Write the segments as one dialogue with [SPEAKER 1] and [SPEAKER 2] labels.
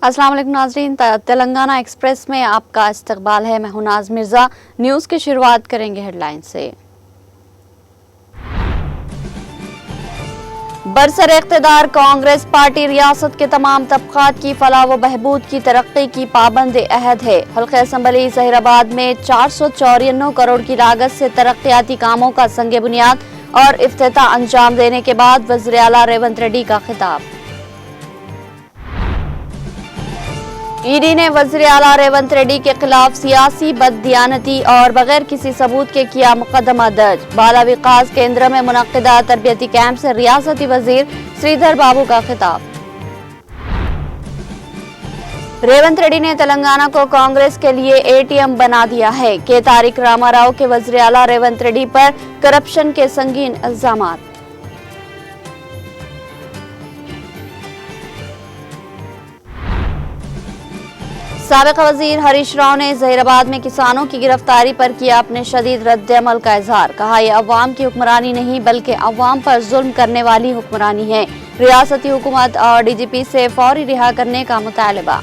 [SPEAKER 1] अस्सलाम वालेकुम नाज़रीन, तेलंगाना एक्सप्रेस में आपका इस्तकबाल है। मैं हूं नाज मिर्जा। न्यूज़ की शुरुआत करेंगे हेडलाइन से। बरसर इक़्तिदार कांग्रेस पार्टी रियासत के तमाम तबक़ात की फलाह व बहबूद की तरक्की की पाबंद अहद है। हल्क़े असम्बली ज़हीराबाद में 494 करोड़ की लागत से तरक्याती कामों का संग बुनियाद और इफ्तिताह अंजाम देने के बाद वज़ीर आला रेवंत रेड्डी का खिताब। ईडी ने वज़ीर आला रेवंत रेड्डी के खिलाफ सियासी बददियानती और बगैर किसी सबूत के किया मुकदमा दर्ज। बाला विकास केंद्र में मुनक्किदा तरबियती कैंप से रियासती वजीर श्रीधर बाबू का खिताब। रेवंत रेड्डी ने तेलंगाना को कांग्रेस के लिए एटीएम बना दिया है। के तारिक रामाराव के वज़ीर आला रेवंत रेड्डी पर करप्शन के संगीन इल्जामात। साबिक़ वज़ीर हरीश राव ने ज़हीराबाद में किसानों की गिरफ्तारी पर किया अपने शदीद रद्द-ए-अमल का इजहार। कहा, यह अवाम की हुक्मरानी नहीं बल्कि अवाम पर जुल्म करने वाली हुक्मरानी है। रियासती हुकूमत और डीजीपी से फौरी रिहा करने का मुतालबा।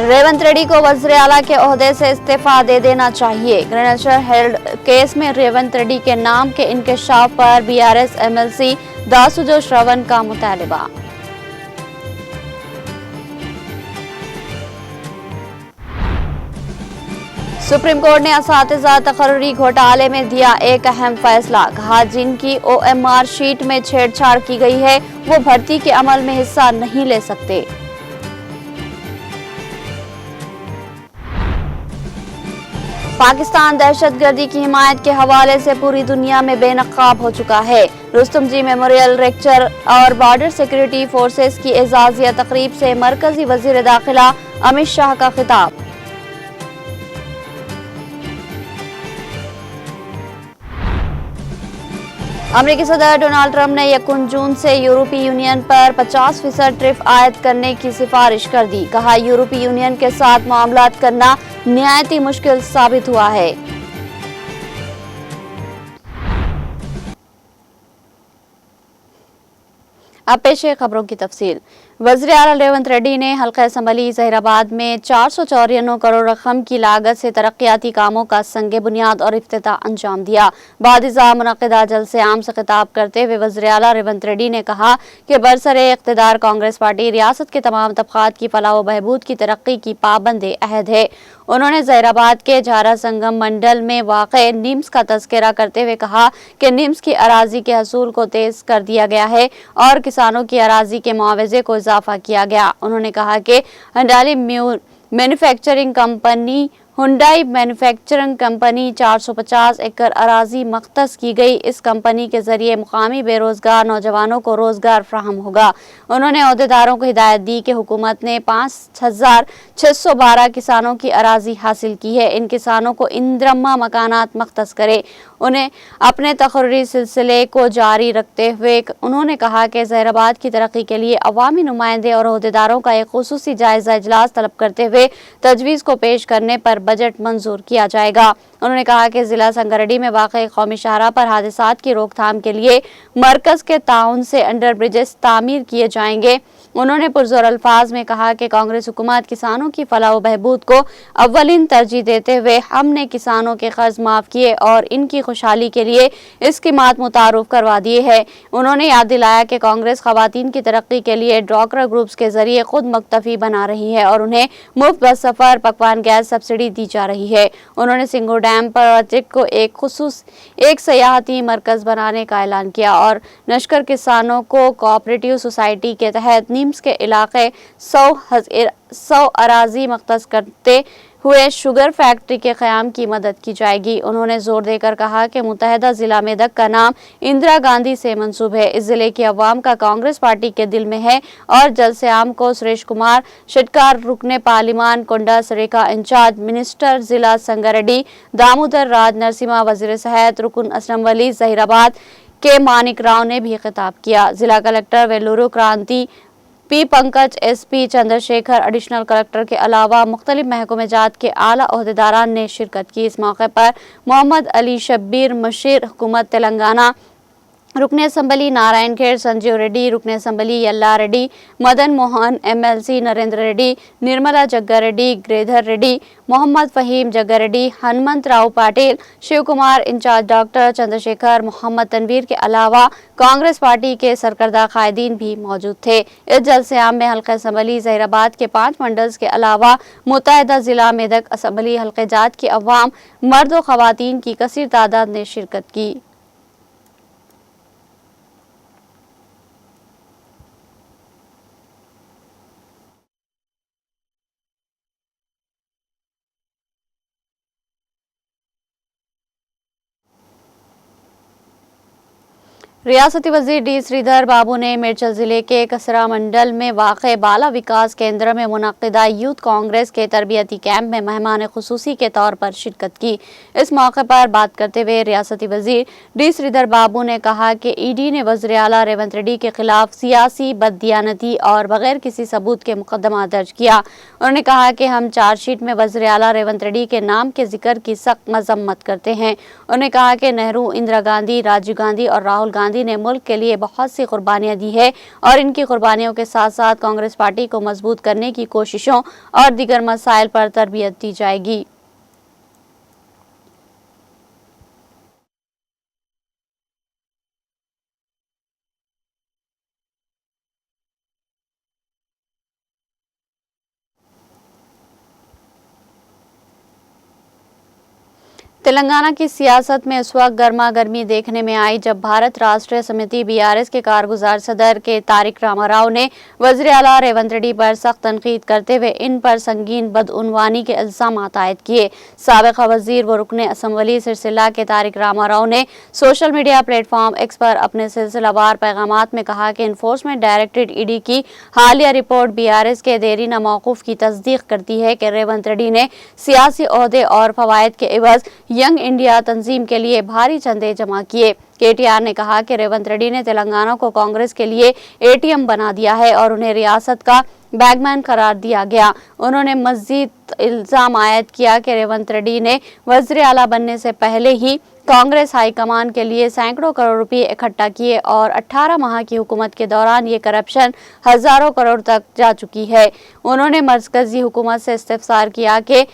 [SPEAKER 1] रेवंत रेड्डी को वज़ीर आला के ओहदे से इस्तीफा दे देना चाहिए। ग्रेनेडर हेल्ड केस में रेवंत रेड्डी के नाम के इंकशाफ पर बीआरएस एमएलसी दासुजो श्रवण का मुतालबा। सुप्रीम कोर्ट ने असातिज़ा तकर्री घोटाले में दिया एक अहम फैसला। कहा, जिनकी ओएमआर शीट में छेड़छाड़ की गई है वो भर्ती के अमल में हिस्सा नहीं ले सकते। पाकिस्तान दहशतगर्दी की हिमायत के हवाले से पूरी दुनिया में बेनकाब हो चुका है। रुस्तम जी मेमोरियल लेक्चर और बॉर्डर सिक्योरिटी फोर्सेस की एजाजिया तकरीब से मरकजी वजीर दाखिला अमित शाह का खिताब। अमेरिकी सदर डोनाल्ड ट्रंप ने 1 जून से यूरोपीय यूनियन पर 50% टैरिफ आयद करने की सिफारिश कर दी। कहा, यूरोपीय यूनियन के साथ मामलात करना निहायती मुश्किल साबित हुआ है। अब पेश है खबरों की तफसील। वज़ीर आला रेवंत रेड्डी ने हल्का असम्बली ज़हीराबाद में 494 करोड़ रकम की लागत से तरक्याती कामों का संग बुनियाद और इफ्तिताह अंजाम दिया। बादिज़ा मुनक्किदा जलसे आम से खिताब करते हुए वज़ीर आला रेवंत रेड्डी ने कहा कि बरसरे इक़्तिदार कांग्रेस पार्टी रियासत के तमाम तबक़ात की फलाह व बहबूद की तरक्की की पाबंद अहद है। उन्होंने ज़हीराबाद के झारा संगम मंडल में वाक़े निम्स का तज़किरा करते हुए कहा कि निम्स की अराजी के हसूल को तेज कर दिया गया है और किसानों की अराजी के मुआवजे को इजाफा किया गया। उन्होंने कहा कि हुंडई मैन्युफैक्चरिंग कंपनी 450 एकड़ अराजी मख्तस की गई। इस कंपनी के जरिए मुकामी बेरोजगार नौजवानों को रोजगार फ्राहम होगा। उन्होंने अहदेदारों को हिदायत दी कि हुकूमत ने 5612 किसानों की अराजी हासिल की है। इन किसानों को इंद्रमा मकानात मख्तस करे। उन्हें अपने तकर्री सिलसिले को जारी रखते हुए उन्होंने कहा कि ज़हीराबाद की तरक्की के लिए अवामी नुमाइंदे और अहदेदारों का एक खुसूसी जायजा इजलास तलब करते हुए तजवीज़ को पेश करने पर बजट मंजूर किया जाएगा। उन्होंने कहा कि जिला संगारेड्डी में वाक़ई कौमी शाहरा पर हादसात की रोकथाम के लिए मरकज़ के ताउन से अंडर ब्रिजेस तामीर किए जाएंगे। उन्होंने पुरजोर अल्फाज में कहा कि कांग्रेस हुकूमत किसानों की फलाह व बहबूद को अव्वलीन तरजीह देते हुए हमने किसानों के कर्ज माफ़ किए और इनकी खुशहाली के लिए इस्कीमात मुतारुफ करवा दिए हैं। उन्होंने याद दिलाया कि कांग्रेस खवातीन की तरक्की के लिए ड्वाक्रा ग्रुप्स के जरिए खुद मुक्तफी बना रही है और उन्हें मुफ्त बस सफ़र पकवान गैस सब्सिडी दी जा रही है। उन्होंने सिंगो डैम प्रोजेक्ट को एक सयाहती मरकज़ बनाने का ऐलान किया और नश्कर किसानों को कोऑपरेटिव सोसाइटी के तहत निम्स के इलाके 100 अराजी मख्तस करते हुए शुगर फैक्ट्री के क़याम की मदद की जाएगी। उन्होंने जोर देकर कहा कि मुत्तहिदा ज़िला मेदक का नाम इंदिरा गांधी से मंसूब है। इस ज़िले की अवाम का कांग्रेस पार्टी के दिल में है और जलसे आम को सुरेश कुमार शिटकार रुकने पार्लिमान कोंडा सरेका इंचार्ज मिनिस्टर ज़िला संगारेड्डी दामोदर राज नरसिम्हा वज़ीर सेहत रुकन असलम वली ज़हीराबाद के मानिक राव ने भी खिताब किया। जिला कलेक्टर वेल्लूरू क्रांति P Pankaj, SP Chandrashekhar, additional collector के अलावा मुख्तलिफ महकमे-जात के आला ओहदेदारान ने शिरकत की। इस मौके पर मोहम्मद अली शब्बीर, मशीर हुकूमत तेलंगाना, रुकन असम्बली नारायण खेड़ संजीव रेड्डी, रुकन assembly Yella Reddy, Madan Mohan, MLC Narendra Reddy, Nirmala Jaggareddy, Giridhar Reddy, Mohammad Faheem Jaggareddy, Hanumantrao Patil, Shiv Kumar in charge doctor Chandrashekar, Mohammad Tanveer के अलावा कांग्रेस पार्टी के सरकर्दा कायदीन भी मौजूद थे। इस जलसे-आम में हल्का असम्बली जहीराबाद के 5 मंडल्स के अलावा मुत्तहिदा जिला मेदक असम्बली हल्के जात की अवाम, मर्द व खवातीन की कसीर तादाद ने शिरकत की। रियासती वजीर डी श्रीधर बाबू ने मिर्चल जिले के कसरा मंडल में वाक़े बाला विकास केंद्र में मुनक़िदा यूथ कांग्रेस के तरबियती कैंप में मेहमान खुसूसी के तौर पर शिरकत की। इस मौके पर बात करते हुए रियासती वजीर डी श्रीधर बाबू ने कहा कि ईडी ने वज़ीर आला रेवंत रेड्डी के खिलाफ सियासी बददियानती और बगैर किसी सबूत के मुकदमा दर्ज किया। उन्होंने कहा कि हम चार्जशीट में वज़ीर आला रेवंत रेड्डी के नाम के जिक्र की सख्त मजम्मत करते हैं। उन्होंने कहा कि नेहरू, इंदिरा गांधी, राजीव गांधी और राहुल गांधी ने मुल्क के लिए बहुत सी कुर्बानियां दी है और इनकी कुर्बानियों के साथ साथ कांग्रेस पार्टी को मजबूत करने की कोशिशों और दीगर मसाइल पर तरबियत दी जाएगी। तेलंगाना की सियासत में इस वक्त गर्मा गर्मी देखने में आई जब भारत राष्ट्रीय समिति BRS के कारगुजार सदर के तारिक रामाराव ने वज़ीर आला रेवंत रेड्डी पर सख्त तनकीद करते हुए इन पर संगीन बदउनवानी के इल्जाम आयद किए। साबिक़ा वज़ीर व रुकन असम्बली सिरसिला के तारिक रामाराव ने सोशल मीडिया प्लेटफॉर्म X पर अपने सिलसिलावार पैगामात में कहा कि इन्फोर्समेंट डायरेक्टरेट ED की हालिया रिपोर्ट BRS के देरीना मौक़ूफ़ की तस्दीक करती है कि रेवंत रेड्डी ने सियासी ओहदे और फवायद के एवज़ यंग इंडिया तंजीम के लिए भारी चंदे जमा किए। KTR ने कहा कि रेवंत रेड्डी ने तेलंगाना को कांग्रेस के लिए ATM बना दिया है और उन्हें रियासत का बैगमैन करार दिया गया। उन्होंने मज़ीद इल्ज़ाम आयद किया कि रेवंत रेड्डी ने वज़ीर आला बनने से पहले ही कांग्रेस हाईकमान के लिए सैकड़ों करोड़ रुपए इकट्ठा किए और 18 माह की हुकूमत के दौरान ये करप्शन हज़ारों करोड़ तक जा चुकी है। उन्होंने मरकज़ी हुकूमत से इस्तिफ़सार किया कि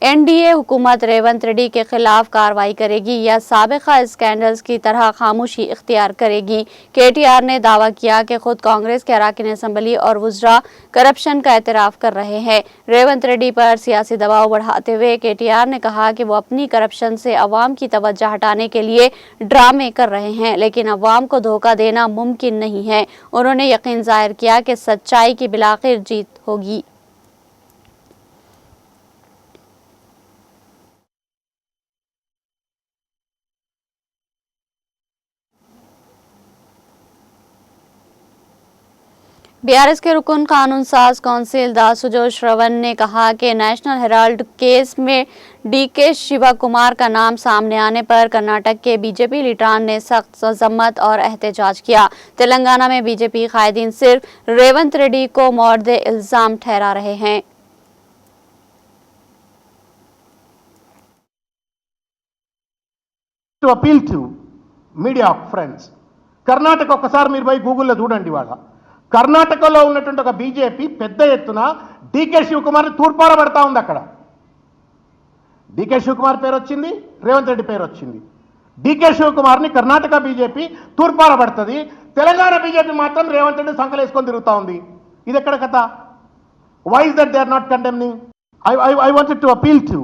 [SPEAKER 1] NDA हुकूमत रेवंत रेड्डी के खिलाफ कार्रवाई करेगी या साबिक़ा स्कैंडल्स की तरह खामोशी इख्तियार करेगी। KTR ने दावा किया कि खुद कांग्रेस के अरकान असम्बली और वुज़रा करप्शन का एतराफ़ कर रहे हैं। रेवंत रेड्डी पर सियासी दबाव बढ़ाते हुए KTR ने कहा कि वो अपनी करप्शन से अवाम की तवज्जो हटाने के लिए ड्रामे कर रहे हैं, लेकिन अवाम को धोखा देना मुमकिन नहीं है। उन्होंने यकीन ज़ाहिर किया कि सच्चाई की बिलाखिर जीत होगी। BRS के रुकन कानून साज कौंसिल दासुजो श्रवण ने कहा कि नेशनल हेराल्ड केस में DK शिवा कुमार का नाम सामने आने पर कर्नाटक के BJP लीडरान ने सख्त मजम्मत और एहतजाज किया। तेलंगाना में BJP कायदीन सिर्फ रेवंत रेड्डी को मौर्द इल्जाम ठहरा रहे हैं।
[SPEAKER 2] To appeal to media friends, Karnataka ఒకసారి మీరు పోయి గూగుల్లో చూడండి. వాళ్ళ కర్ణాటకలో ఉన్నటువంటి ఒక బీజేపీ పెద్ద ఎత్తున DK శివకుమార్ని తూర్పారబడతా ఉంది. అక్కడ DK శివకుమార్ పేరు వచ్చింది, రేవంత్ రెడ్డి పేరు వచ్చింది. DK శివకుమార్ని కర్ణాటక బీజేపీ తూర్పారబడుతుంది, తెలంగాణ బీజేపీ మాత్రం రేవంత్ రెడ్డి సంకలేసుకొని తిరుగుతూ ఉంది. ఇది ఎక్కడ కథ? Why is that they are not condemning? I wanted to appeal to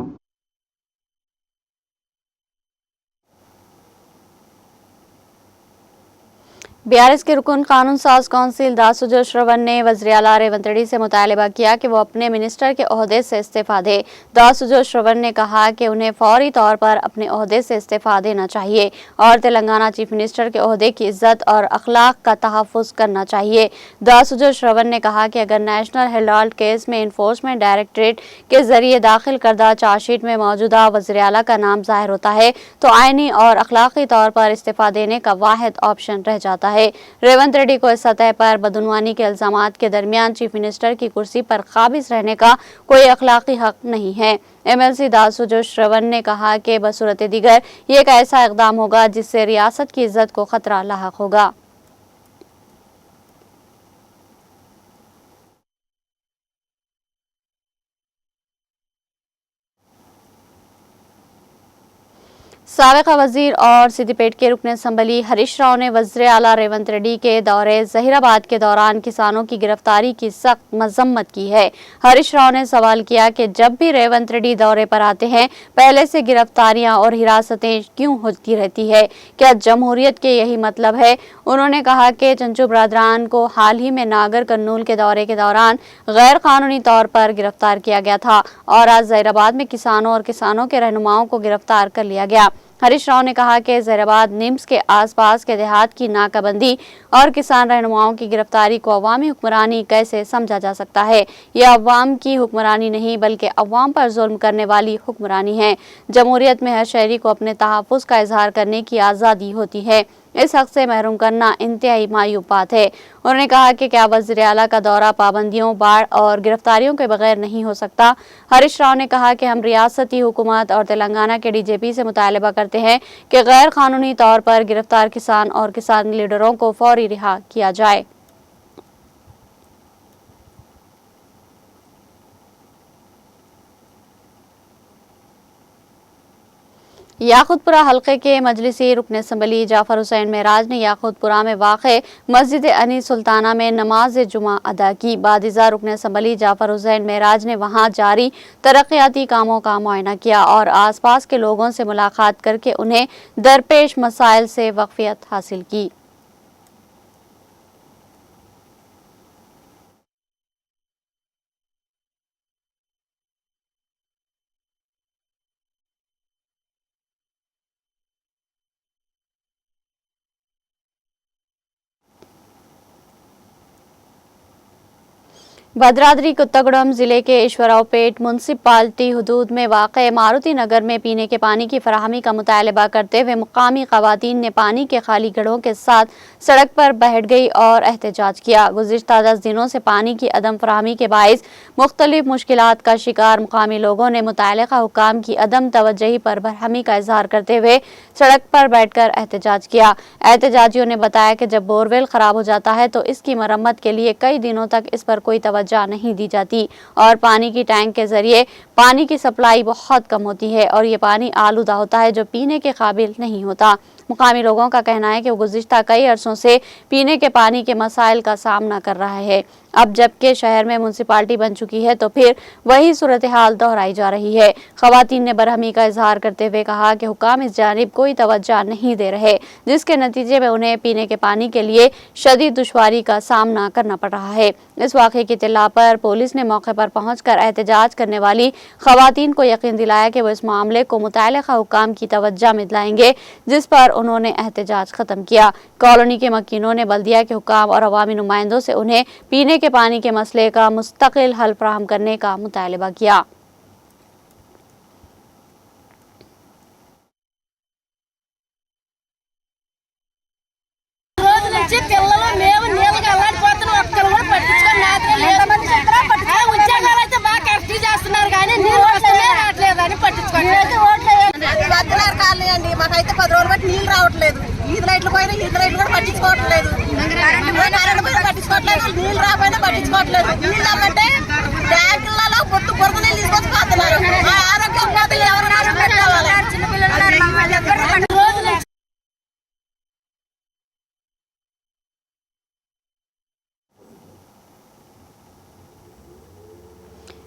[SPEAKER 1] BRS के रुकन कानून साज कौंसिल दासुजो श्रवण ने वज़ीर आला रेवंत रेड्डी से मुतालबा किया कि वो अपने मिनिस्टर के ओहदे से इस्तीफा दे। दासुजो श्रवण ने कहा कि उन्हें फौरी तौर पर अपने ओहदे से इस्तीफा देना चाहिए और तेलंगाना चीफ मिनिस्टर के ओहदे की इज्जत और अखलाक का तहफ़्फ़ुज़ करना चाहिए। दासुजो श्रवण ने कहा कि अगर नेशनल हेराल्ड केस में इन्फोर्समेंट डायरेक्टरेट के जरिए दाखिल करदा चार्जशीट में मौजूदा वज़ीर आला का नाम ज़ाहिर होता है तो आइनी और अखलाकी तौर पर इस्तीफा देने का वाहिद ऑप्शन रह जाता है। है। रेवंत रेड्डी को इस सतह पर बदउनवानी के इल्जामात के दरमियान चीफ मिनिस्टर की कुर्सी पर काबिज रहने का कोई अखलाकी हक नहीं है। MLC दासुजो श्रवण ने कहा कि बसूरत दीगर ये एक ऐसा इकदाम होगा जिससे रियासत की इज्जत को खतरा लाहक होगा। साबिक़ वजीर और सिद्दीपेट के रुकन असम्बली हरीश राव ने वज़ीर आला रेवंत रेड्डी के दौरे ज़हीराबाद के दौरान किसानों की गिरफ्तारी की सख्त मजम्मत की है। हरीश राव ने सवाल किया कि जब भी रेवंत रेड्डी दौरे पर आते हैं पहले से गिरफ्तारियां और हिरासतें क्यों होती रहती है, क्या जमहूरियत के यही मतलब है। उन्होंने कहा कि चंचू बरादरान को हाल ही में नागर कर्नूल के दौरे के दौरान गैर कानूनी तौर पर गिरफ्तार किया गया था और आज ज़हीराबाद में किसानों और किसानों के रहनुमाओं को गिरफ्तार कर लिया गया। हरीश राव ने कहा कि ज़हीराबाद निम्स के आसपास के देहात की नाकाबंदी और किसान रहनुमाओं की गिरफ्तारी को अवामी हुक्मरानी कैसे समझा जा सकता है। यह अवाम की हुक्मरानी नहीं बल्कि अवाम पर जुल्म करने वाली हुक्मरानी है। जमहूरियत में हर शहरी को अपने तहफ़्फ़ुज़ का इजहार करने की आज़ादी होती है। इस हक से महरूम करना इंतहाई मायूब बात है। उन्होंने कहा कि क्या वज़ीर आला का दौरा पाबंदियों, बाढ़ और गिरफ्तारियों के बगैर नहीं हो सकता। हरीश राव ने कहा कि हम रियासती हुकूमत और तेलंगाना के DGP से मुतालबा करते हैं कि गैर कानूनी तौर पर गिरफ्तार किसान और किसान लीडरों को फौरी रिहा किया जाए। याकूतपुरा हल्के के मजलिसी रुकन असम्बली जाफर हुसैन महराज ने याकूतपुरा में वाक़े मस्जिद अनी सुल्ताना में नमाज जुमा अदा की। बादिज़ा रुकन असम्बली जाफर हुसैन महराज ने वहां जारी तरक्याती कामों का मुआयना किया और आसपास के लोगों से मुलाकात करके उन्हें दरपेश मसाइल से वाक़फियत हासिल की। भद्राद्री कोत्तागुड़म जिले के ईश्वरावपेट म्यूनसिपालिटी हुदूद में वाक़े मारुति नगर में पीने के पानी की फराहमी का मुतालबा करते हुए मुकामी ख़वातीन ने पानी के खाली घड़ों के साथ सड़क पर बैठ गई और एहतजाज किया। गुज़िश्ता 10 दिनों से पानी की अदम फराहमी के बाइस मुख्तलिफ मुश्किलात का शिकार मुकामी लोगों ने मुतल्लिक़ा हुक्काम की अदम तवज्जुही पर बरहमी का इजहार करते हुए सड़क पर बैठकर एहतजाज किया। एहतजाजियों ने बताया कि जब बोरवेल ख़राब हो जाता है तो इसकी मरम्मत के लिए कई दिनों तक इस पर कोई तवज्जो नहीं दी जाती और पानी की टैंक के जरिए पानी की सप्लाई बहुत कम होती है और ये पानी आलूदा होता है जो पीने के काबिल नहीं होता। मुकामी लोगों का कहना है कि वो गुज़िश्ता कई अरसों से पीने के पानी के मसाइल का सामना कर रहा है। अब जबकि शहर में म्यूनसिपालिटी बन चुकी है तो फिर वही सूरत हाल दोहराई जा रही है। ख़वातीन ने बरहमी का इजहार करते हुए कहा कि हुकाम इस जानिब कोई तवज्जो नहीं दे रहे, जिसके नतीजे में उन्हें पीने के पानी के लिए शदीद दुश्वारी का सामना करना पड़ रहा है। इस वाक़े की इत्तला पर पुलिस ने मौके पर पहुंचकर एहतजाज करने वाली ख़वातीन को यकीन दिलाया कि वो इस मामले को मुतल्लिक़ा हुक्काम की तवज्जो में दिलाएंगे, जिस पर उन्होंने एहतजाज खत्म किया। कॉलोनी के मकीनों ने बल्दिया के हुक्काम और अवामी नुमाइंदों से उन्हें पीने के पानी के मसले का मुस्तकिल हल फराहम करने का मुतालबा किया।
[SPEAKER 3] మాకైతే 10 రోజులు బట్టి నీళ్లు రావట్లేదు. ఈది లైట్లు పోయినా ఈది లైట్లు కూడా పట్టించుకోవట్లేదు. పట్టించుకోవట్లేదు, నీళ్లు రాపోయినా పట్టించుకోవట్లేదు. నీళ్ళు అమ్మంటే ట్యాంకులలో పొట్టు పొరుగు నీళ్ళు తీసుకొచ్చి పోతున్నారు. ఆ ఆరోగ్యం పోతే ఎవరు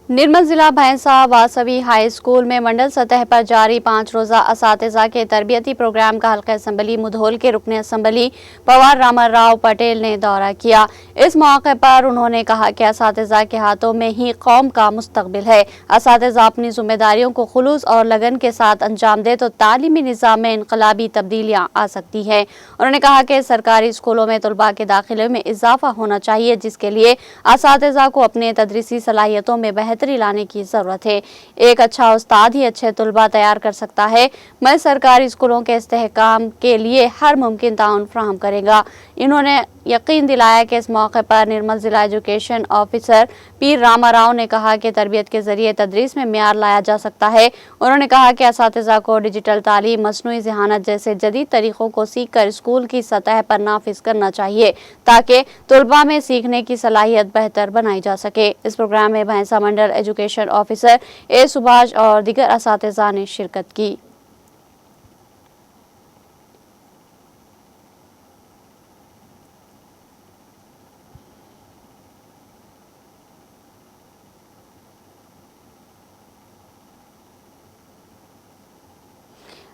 [SPEAKER 1] निर्मल जिला भैंसा वासवी हाई स्कूल में मंडल सतह पर जारी 5 रोज़ा असातिज़ा के तरबियती प्रोग्राम का हल्का असम्बली मुधोल के रुकन असम्बली पवार रामाराव पटेल ने दौरा किया। इस मौके पर उन्होंने कहा कि असातिज़ा के हाथों में ही कौम का मुस्तकबिल है। असातिज़ा अपनी जिम्मेदारियों को खुलूस और लगन के साथ अंजाम दे तो तालीमी निज़ाम में इनकलाबी तब्दीलियाँ आ सकती हैं। उन्होंने कहा कि सरकारी स्कूलों में तलबा के दाखिले में इजाफा होना चाहिए, जिसके लिए असातिज़ा को अपने तदरीसी सलाहियतों में बेहतरी लाने की जरूरत है। एक अच्छा उस्ताद ही अच्छे तलबा तैयार कर सकता है। मैं सरकारी स्कूलों के इस्तेहकाम के लिए हर मुमकिन ताउन फ्राहम करेगा। इन्होंने यकीन दिलाया कि इस मौके पर निर्मल जिला एजुकेशन ऑफिसर पीर रामाराव ने कहा कि तरबियत के जरिए तदरीस में म्यार लाया जा सकता है। उन्होंने कहा कि असातिज़ा को डिजिटल तालीम, मसनूई ज़हानत जैसे जदीद तरीक़ों को सीख कर स्कूल की सतह पर नाफिज करना चाहिए ताकि तलबा में सीखने की सलाहियत बेहतर बनाई जा सके। इस प्रोग्राम में भैंसा मंडल एजुकेशन ऑफिसर ए सुभाष और दीगर असातिज़ा ने शिरकत की।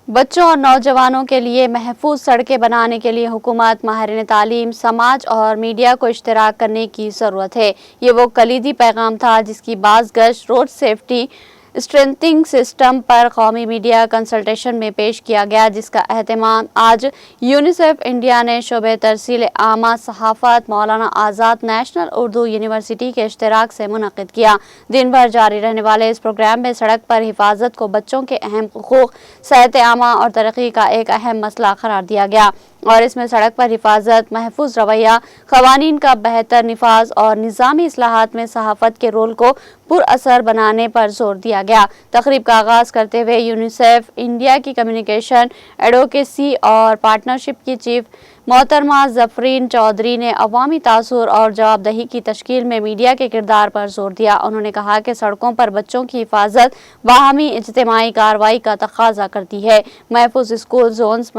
[SPEAKER 1] बच्चों और नौजवानों के लिए महफूज सड़कें बनाने के लिए हुकूमत, माहिरीन तालीम, समाज और मीडिया को इश्तराक करने की ज़रूरत है। ये वो कलीदी पैगाम था जिसकी बाज़गश्त रोड सेफ्टी स्ट्रेंथिंग सिस्टम पर कौमी मीडिया कंसल्टेशन में पेश किया गया, जिसका अहतमाम आज यूनिसेफ इंडिया ने शोबे तरसील आमा सहाफ़त मौलाना आज़ाद नेशनल उर्दू यूनिवर्सिटी के इश्तराक से मुनक़िद किया। दिन भर जारी रहने वाले इस प्रोग्राम में सड़क पर हिफाजत को बच्चों के अहम हुकूक़, सेहत आमा और तरक्की का एक अहम मसला करार दिया गया और इसमें सड़क पर हिफाजत, महफूज रवैया, क़वानीन का बेहतर निफाज और निज़ामी इस्लाहात में सहाफ़त के रोल को पुरअसर बनाने पर जोर दिया गया। तकरीब का आगाज़ करते हुए यूनिसेफ इंडिया की कम्युनिकेशन, एडवोकेसी और पार्टनरशिप की चीफ मोहतरमा ज़फरीन चौधरी ने अवामी तासुर और जवाबदही की तश्कील में मीडिया के किरदार पर जोर दिया। उन्होंने कहा कि सड़कों पर बच्चों की हिफाजत बाहमी इज्तिमाई कार्रवाई का तकाजा करती है। महफूज स्कूल जोन्स,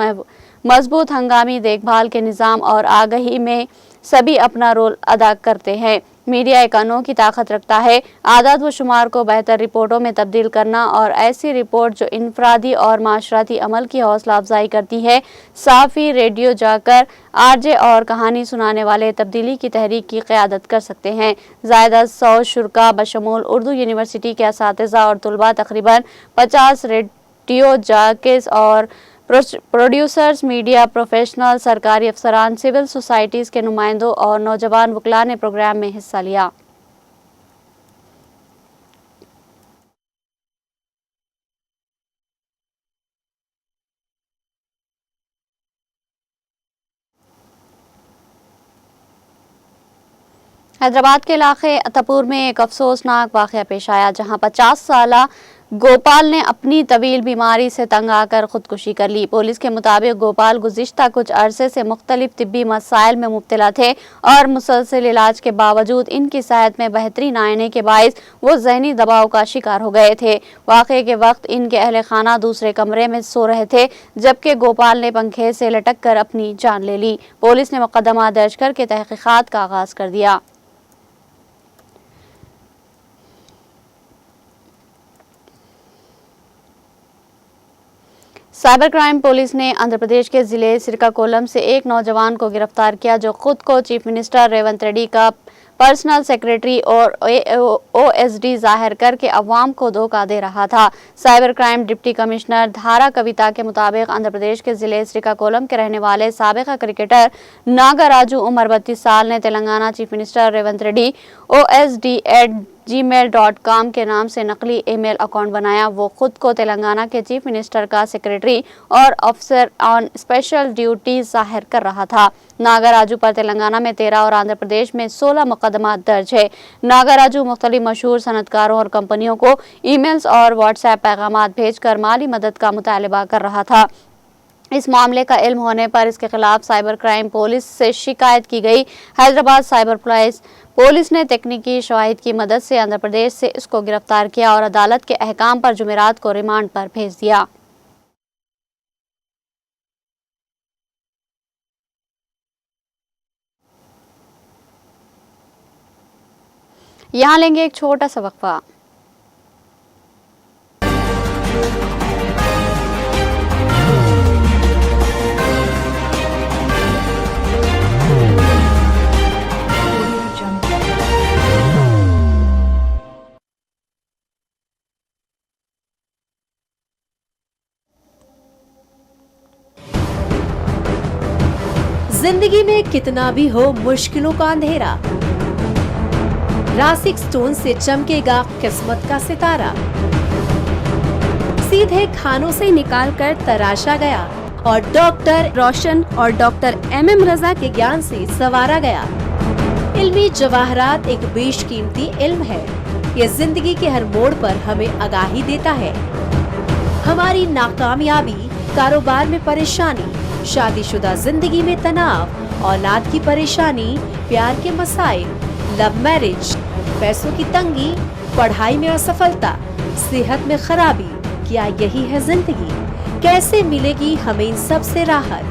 [SPEAKER 1] मजबूत हंगामी देखभाल के निज़ाम और आगही में सभी अपना रोल अदा करते हैं। मीडिया एक अनोखी ताकत रखता है, आदाद व शुमार को बेहतर रिपोर्टों में तब्दील करना और ऐसी रिपोर्ट जो इनफरादी और माशराती अमल की हौसला अफजाई करती है। साफ़ी रेडियो जाकर आरजे और कहानी सुनाने वाले तब्दीली की तहरीक की क़यादत कर सकते हैं। ज़ायदा 100 शुरा बशमूल उर्दू यूनिवर्सिटी के असातिज़ा और तलबा, तकरीबन 50 रेडियो जाकिस और प्रोड्यूसर्स, मीडिया प्रोफेशनल, सरकारी अफसरान, सिविल सोसाइटीज़ के नुमाइंदों और नौजवान वकला ने प्रोग्राम में हिस्सा लिया। हैदराबाद के इलाके अतपुर में एक अफसोसनाक वाक़या पेश आया, जहां 50 साला गोपाल ने अपनी तवील बीमारी से तंग आकर खुदकुशी कर ली। पुलिस के मुताबिक गोपाल गुज़िश्ता कुछ अरसे से मुख्तलिफ तिब्बी मसाइल में मुब्तला थे और मुसलसल इलाज के बावजूद इनकी सेहत में बेहतरी न आने के बाइस वो ज़हनी दबाव का शिकार हो गए थे। वाक़े के वक्त इनके अहले खाना दूसरे कमरे में सो रहे थे, जबकि गोपाल ने पंखे से लटक कर अपनी जान ले ली। पुलिस ने मुकदमा दर्ज करके तहक़ीक़ात का आगाज़ कर दिया। साइबर क्राइम पुलिस ने आंध्र प्रदेश के जिले श्रीकाकुलम से एक नौजवान को गिरफ्तार किया, जो खुद को चीफ मिनिस्टर रेवंत रेड्डी का पर्सनल सेक्रेटरी और ओएसडी जाहिर करके अवाम को धोखा दे रहा था। साइबर क्राइम डिप्टी कमिश्नर धारा कविता के मुताबिक आंध्र प्रदेश के जिले श्रीकाकुलम के रहने वाले साबिका क्रिकेटर नागराजू उम्र 32 साल ने Telangana chief minister Revanth Reddy OSD@gmail.com के नाम से नकली ईमेल अकाउंट बनाया। वो खुद को तेलंगाना के चीफ मिनिस्टर का सेक्रेटरी और अफसर ऑन स्पेशल ड्यूटी जाहिर कर रहा था। नागराजू पर तेलंगाना में 13 और आंध्र प्रदेश में 16 मुकदमा दर्ज है। नागराजू मुख्तलिफ मशहूर सनतकारों और कंपनियों को ईमेल्स और व्हाट्सएप पैगाम भेजकर माली मदद का मुतालबा कर रहा था। इस मामले का इल्म होने पर इसके खिलाफ साइबर क्राइम पुलिस से शिकायत की गई। हैदराबाद साइबर पुलिस ने तकनीकी शवाहिद की मदद से आंध्र प्रदेश से इसको गिरफ्तार किया और अदालत के अहकाम पर जुमेरात को रिमांड पर भेज दिया। यहाँ लेंगे एक छोटा सा वक्फा।
[SPEAKER 4] जिंदगी में कितना भी हो मुश्किलों का अंधेरा, रासिक स्टोन से चमकेगा किस्मत का सितारा। सीधे खानों से निकाल कर तराशा गया और डॉक्टर रोशन और डॉक्टर MM रजा के ज्ञान से संवारा गया। इल्मी जवाहरात एक बेशकीमती इल्म है। ये जिंदगी के हर मोड़ पर हमें आगाही देता है। हमारी नाकामयाबी, कारोबार में परेशानी, शादीशुदा जिंदगी में तनाव, औलाद की परेशानी, प्यार के मसाइल, लव मैरिज, पैसों की तंगी, पढ़ाई में असफलता, सेहत में खराबी, क्या यही है जिंदगी? कैसे मिलेगी हमें इन सब से राहत?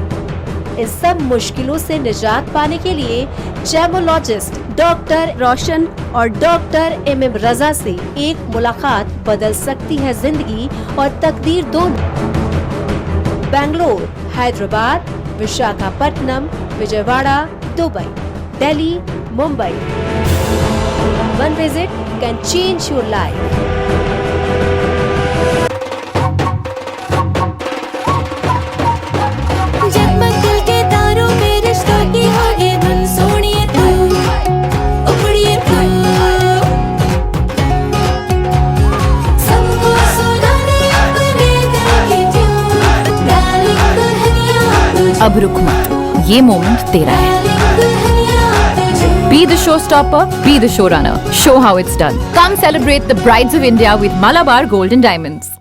[SPEAKER 4] इन सब मुश्किलों से निजात पाने के लिए जेमोलॉजिस्ट डॉक्टर रोशन और डॉक्टर MM रजा से एक मुलाकात बदल सकती है जिंदगी और तकदीर दोनों। Bangalore, Hyderabad, Visakhapatnam, Vijayawada, Dubai, Delhi, Mumbai. One visit can change your life.
[SPEAKER 5] जगमग दिल के तारों में रिश्तों की होगी धुन, सोनिए तू, उखड़िए तू, सबको सुनाने अपने दिल की ट्यून, डार्लिंग दुल्हनिया तुझे,
[SPEAKER 6] अब रुक मत, ये मोमेंट तेरा है।
[SPEAKER 5] डार्लिंग दुल्हनिया तुझे।
[SPEAKER 6] Be the showstopper, be the showrunner. Show how it's done. Come celebrate the brides of India with Malabar Gold and Diamonds.